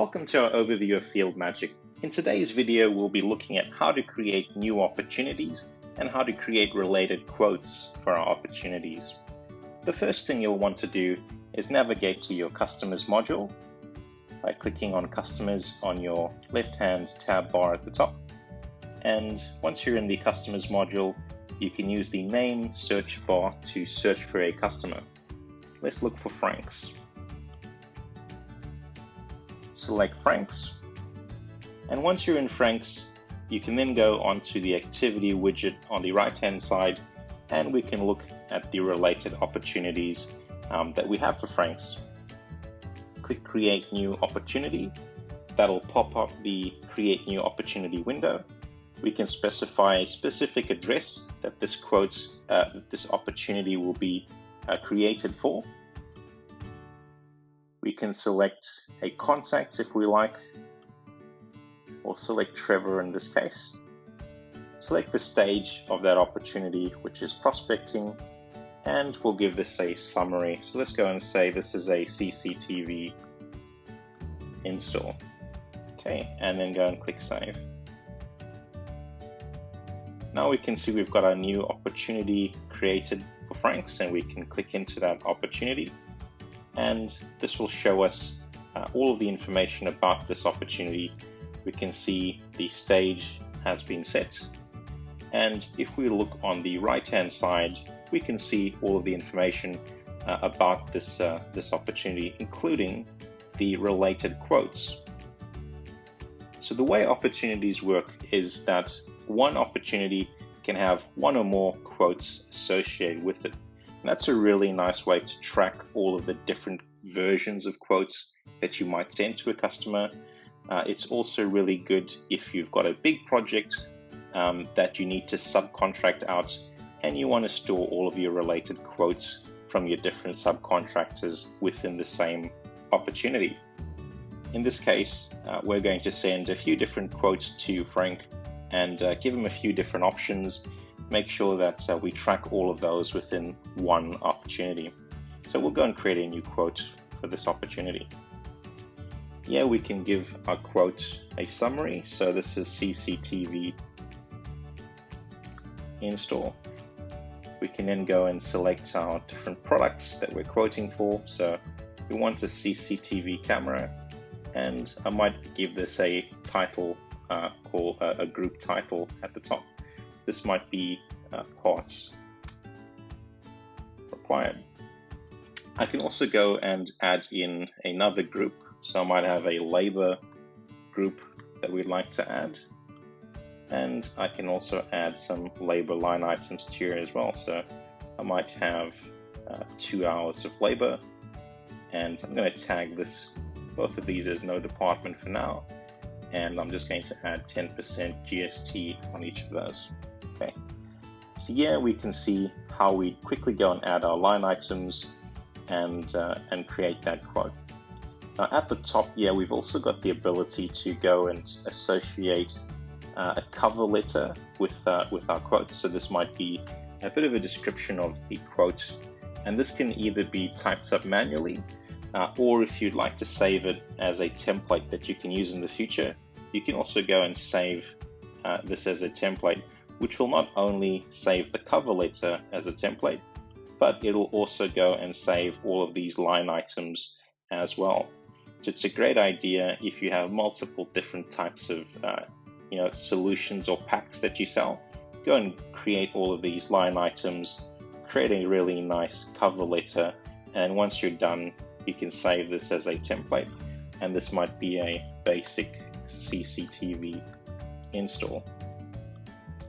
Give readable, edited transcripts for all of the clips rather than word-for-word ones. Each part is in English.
Welcome to our overview of Fieldmagic. In today's video, we'll be looking at how to create new opportunities and how to create related quotes for our opportunities. The first thing you'll want to do is navigate to your Customers module by clicking on Customers on your left-hand tab bar at the top. And once you're in the Customers module, you can use the name search bar to search for a customer. Let's look for Frank's. Select Frank's, and once you're in Frank's, you can then go onto the activity widget on the right hand side, and we can look at the related opportunities that we have for Frank's. Click Create New Opportunity. That'll pop up the Create New Opportunity window. We can specify a specific address that this opportunity will be created for. We can select a contact if we like, or select Trevor in this case. Select the stage of that opportunity, which is prospecting, and we'll give this a summary. So let's go and say this is a CCTV install. Okay, and then go and click Save. Now we can see we've got our new opportunity created for Frank's, and we can click into that opportunity. And this will show us all of the information about this opportunity. We can see the stage has been set, and if we look on the right hand side, we can see all of the information about this opportunity, including the related quotes. So the way opportunities work is that one opportunity can have one or more quotes associated with it. And that's a really nice way to track all of the different versions of quotes that you might send to a customer. It's also really good if you've got a big project that you need to subcontract out and you want to store all of your related quotes from your different subcontractors within the same opportunity. In this case, we're going to send a few different quotes to Frank and give him a few different options. Make sure that we track all of those within one opportunity. So we'll go and create a new quote for this opportunity. Here we can give our quote a summary. So this is CCTV install. We can then go and select our different products that we're quoting for. So we want a CCTV camera, and I might give this a title called a group title at the top. This might be parts required. I can also go and add in another group. So I might have a labor group that we'd like to add. And I can also add some labor line items to here as well. So I might have 2 hours of labor. And I'm going to tag both of these as no department for now. And I'm just going to add 10% GST on each of those. Okay. So here we can see how we quickly go and add our line items and create that quote. Now at the top here, we've also got the ability to go and associate a cover letter with our quote. So this might be a bit of a description of the quote, and this can either be typed up manually, or if you'd like to save it as a template that you can use in the future, you can also go and save this as a template, which will not only save the cover letter as a template, but it'll also go and save all of these line items as well. So it's a great idea if you have multiple different types of solutions or packs that you sell. Go and create all of these line items, create a really nice cover letter, and once you're done, you can save this as a template. And this might be a basic CCTV install.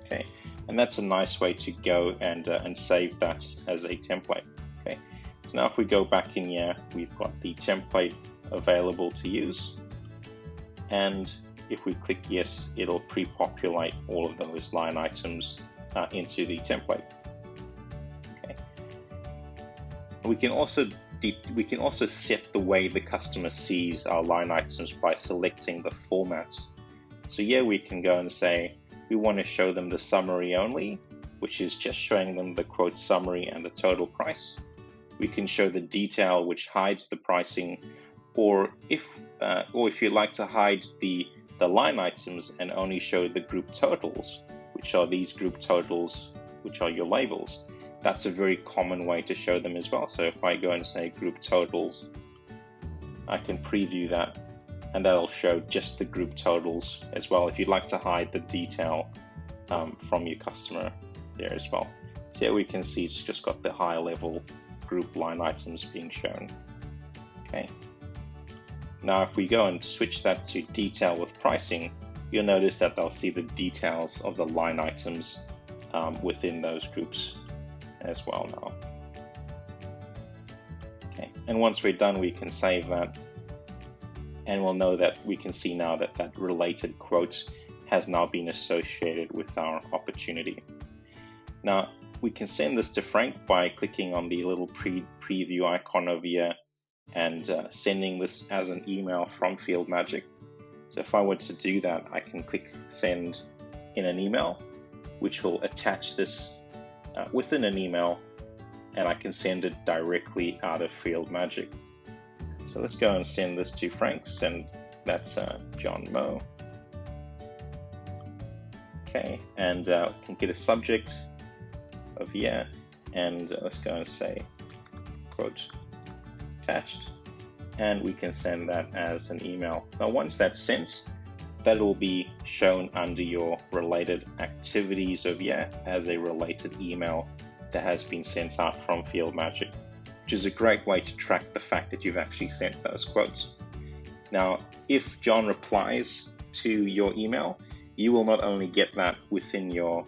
Okay, and that's a nice way to go and save that as a template. Okay, so now if we go back in here, we've got the template available to use, and if we click yes, it'll pre-populate all of those line items into the template. Okay, we can also set the way the customer sees our line items by selecting the format. So here we can go and say we want to show them the summary only, which is just showing them the quote summary and the total price. We can show the detail, which hides the pricing, or if you'd like to hide the line items and only show the group totals, which are these group totals, which are your labels. That's a very common way to show them as well. So if I go and say group totals, I can preview that, and that'll show just the group totals as well if you'd like to hide the detail from your customer there as well. So here we can see it's just got the high level group line items being shown. Okay. Now if we go and switch that to detail with pricing, you'll notice that they'll see the details of the line items within those groups as well now. Okay, and once we're done, we can save that, and we'll know that we can see now that that related quote has now been associated with our opportunity. Now we can send this to Frank by clicking on the little preview icon over here and sending this as an email from Fieldmagic. So if I were to do that, I can click send in an email, which will attach this within an email, and I can send it directly out of Fieldmagic. So let's go and send this to Frank's, and that's John Moe. Okay, and can get a subject of here, and let's go and say quote attached, and we can send that as an email. Now once that's sent, that will be shown under your related activities over here as a related email that has been sent out from Fieldmagic, which is a great way to track the fact that you've actually sent those quotes. Now, if John replies to your email, you will not only get that within your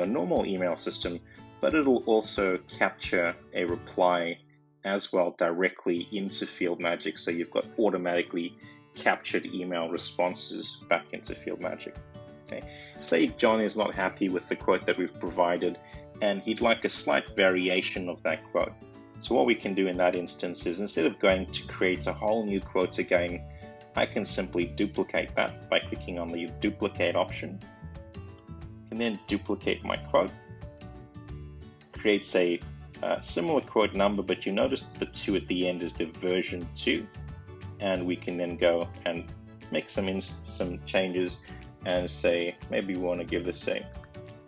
normal email system, but it'll also capture a reply as well directly into Fieldmagic, so you've got automatically captured email responses back into Fieldmagic. Okay. Say John is not happy with the quote that we've provided and he'd like a slight variation of that quote. So what we can do in that instance is, instead of going to create a whole new quote again, I can simply duplicate that by clicking on the duplicate option, and then duplicate my quote. Creates a similar quote number, but you notice the 2 at the end is the version 2. And we can then go and make some changes and say maybe we want to give this a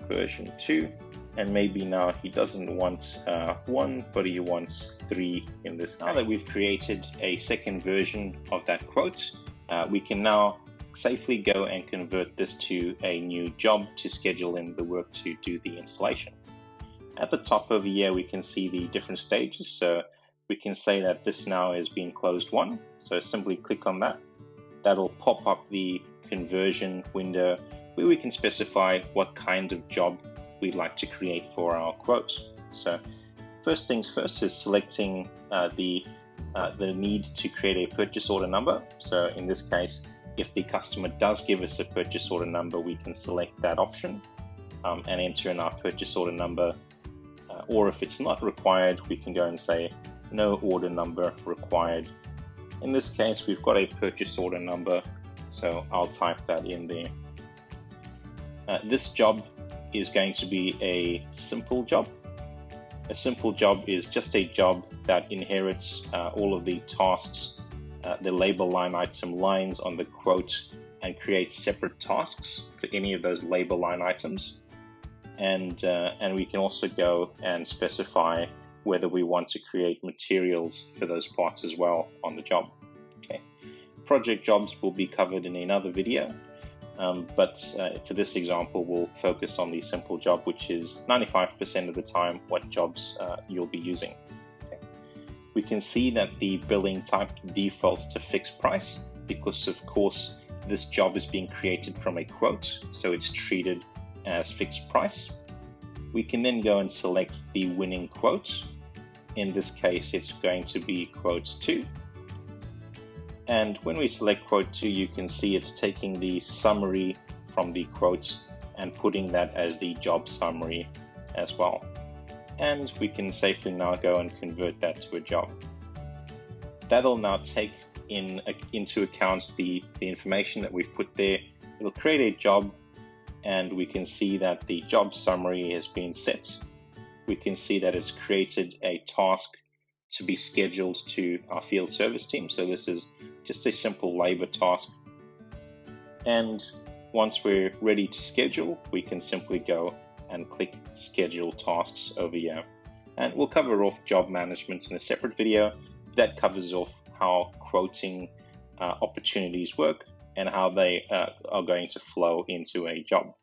version 2, and maybe now he doesn't want 1, but he wants 3 in this. Now that we've created a second version of that quote, we can now safely go and convert this to a new job to schedule in the work to do the installation. At the top over here we can see the different stages, so we can say that this now is being closed 1, so simply click on that. That'll pop up the conversion window where we can specify what kind of job we'd like to create for our quote. So first things first is selecting the need to create a purchase order number. So in this case, if the customer does give us a purchase order number, we can select that option and enter in our purchase order number. Or if it's not required, we can go and say no order number required. In this case, we've got a purchase order number, so I'll type that in there. This job is going to be a simple job. A simple job is just a job that inherits all of the tasks, the label line item lines on the quote, and creates separate tasks for any of those label line items. And we can also go and specify whether we want to create materials for those parts as well on the job. Okay. Project jobs will be covered in another video, but for this example, we'll focus on the simple job, which is 95% of the time what jobs you'll be using. Okay. We can see that the billing type defaults to fixed price because, of course, this job is being created from a quote, so it's treated as fixed price. We can then go and select the winning quote. In this case, it's going to be quote 2. And when we select quote 2, you can see it's taking the summary from the quote and putting that as the job summary as well. And we can safely now go and convert that to a job. That'll now take into account the information that we've put there. It'll create a job, and we can see that the job summary has been set. We can see that it's created a task to be scheduled to our field service team. So this is just a simple labor task. And once we're ready to schedule, we can simply go and click schedule tasks over here. And we'll cover off job management in a separate video that covers off how quoting opportunities work and how they are going to flow into a job.